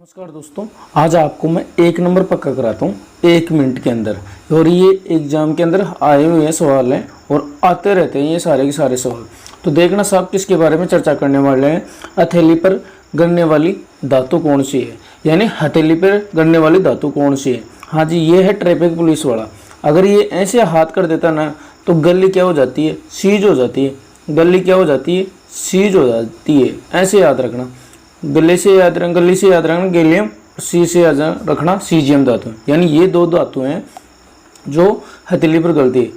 नमस्कार दोस्तों, आज आपको मैं एक नंबर पक्का कराता हूँ 1 मिनट के अंदर। और ये एग्जाम के अंदर आए हुए सवाल हैं और आते रहते हैं ये सारे के सारे सवाल। तो देखना साहब किसके बारे में चर्चा करने वाले हैं। हथेली पर गड़ने वाली धातु कौन सी है, यानी हथेली पर गड़ने वाली धातु कौन सी है। हाँ जी, ये है ट्रैफिक पुलिस वाला। अगर ये ऐसे हाथ कर देता ना तो गली क्या हो जाती है, सीज हो जाती है। गली क्या हो जाती है, सीज हो जाती है। ऐसे याद रखना, गले से याद रखना, गली से याद रखना गैलियम, सी से याद रखना सीजियम धातु। यानी ये दो धातु हैं जो हथेली पर गलती है।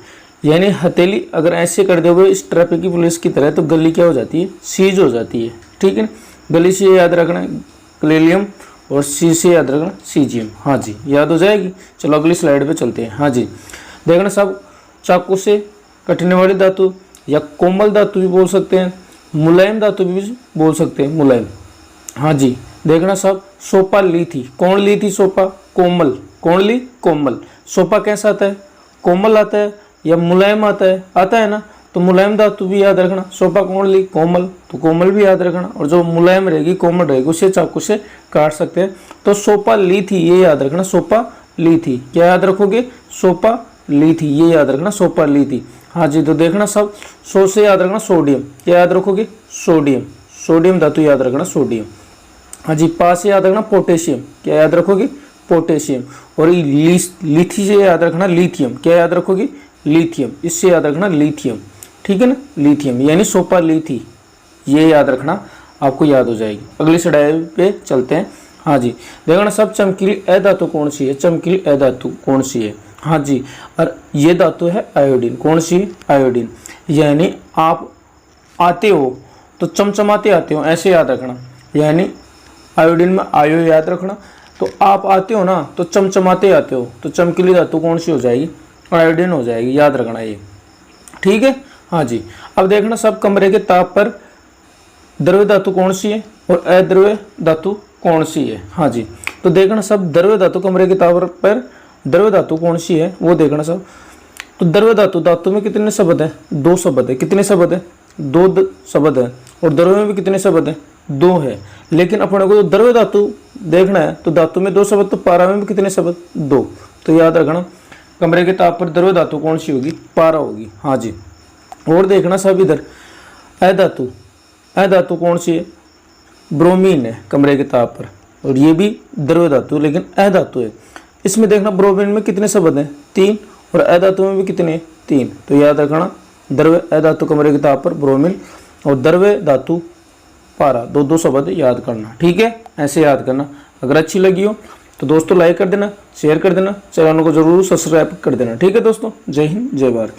यानी हथेली अगर ऐसे कर दोगे इस ट्रैफिक की पुलिस की तरह तो गली क्या हो जाती है, सीज हो जाती है। ठीक है, गली से याद रखना गैलियम और सी से याद रखना सीजियम। हाँ जी, याद हो जाएगी। चलो अगली स्लाइड पे चलते हैं। हाँ जी, देखना सब चाकू से कटने वाली धातु या कोमल धातु भी बोल सकते हैं, मुलायम धातु भी बोल सकते हैं, मुलायम। हाँ जी, देखना साहब सोपा ली थी। कौन ली थी सोपा? कोमल। कौन ली? कोमल। सोपा कैसा आता है? कोमल आता है या मुलायम आता है? आता है ना, तो मुलायम धातु भी याद रखना। सोपा कौन ली? कोमल, तो कोमल भी याद रखना। और जो मुलायम रहेगी, कोमल रहेगी, उसे चाकू से काट सकते हैं। तो सोपा ली थी, ये याद रखना। सोपा ली थी, क्या याद रखोगे? सोपा ली थी, ये याद रखना, सोपा ली थी। हाँ जी, तो देखना सब सो से याद रखना सोडियम, क्या याद रखोगे? सोडियम। सोडियम धातु याद रखना, सोडियम। हाँ जी, पा से याद रखना पोटेशियम, क्या याद रखोगे? पोटेशियम। और लिथी से याद रखना लिथियम, क्या याद रखोगे? लिथियम। इससे याद रखना लिथियम। ठीक है ना, लिथियम। यानी सोपा लिथी, ये याद रखना, आपको याद हो जाएगी। अगली स्लाइड पे चलते हैं। हाँ जी, देखना सब चमकीली अधातु कौन सी है? चमकीली अधातु कौन सी है? हाँ जी, और ये धातु है आयोडीन। कौन सी? आयोडीन। यानी आप आते हो तो चमचमाते आते हो, ऐसे याद रखना। यानी आयोडीन में आयो याद रखना। तो आप आते हो ना तो चमचमाते आते हो, तो चमकीली धातु कौन सी हो जाएगी? आयोडीन हो जाएगी, याद रखना ये। ठीक है। हाँ जी, अब देखना सब कमरे के ताप पर द्रव्य धातु कौन सी है और अद्रव्य धातु कौन सी है। हाँ जी, तो देखना सब द्रव्य धातु कमरे के ताप पर द्रव्य धातु कौन सी है वो देखना सब। तो द्रव्य धातु, धातु में कितने शब्द है? 2 शब्द है। कितने शब्द है? 2 शब्द है। और द्रव्य में भी कितने शब्द है? 2 है। लेकिन अपने को द्रव्य धातु देखना है तो धातु में 2 शब्द, तो पारा में भी कितने शब्द? 2। तो याद रखना कमरे के ताप पर द्रव्य धातु कौन सी होगी? पारा होगी। हाँ जी, और देखना सब इधर अधातु, अधातु कौन सी है? ब्रोमीन है कमरे के ताप पर, और ये भी द्रव्य धातु लेकिन अधातु है। इसमें देखना ब्रोमीन में कितने शब्द हैं? 3। और अधातु में भी कितने? 3। तो याद रखना द्रव्य अधातु कमरे के ताप पर ब्रोमीन और द्रव्य धातु पारा, 2 शब्द याद करना। ठीक है, ऐसे याद करना। अगर अच्छी लगी हो तो दोस्तों लाइक कर देना, शेयर कर देना, चैनल को जरूर सब्सक्राइब कर देना। ठीक है दोस्तों, जय हिंद, जय भारत।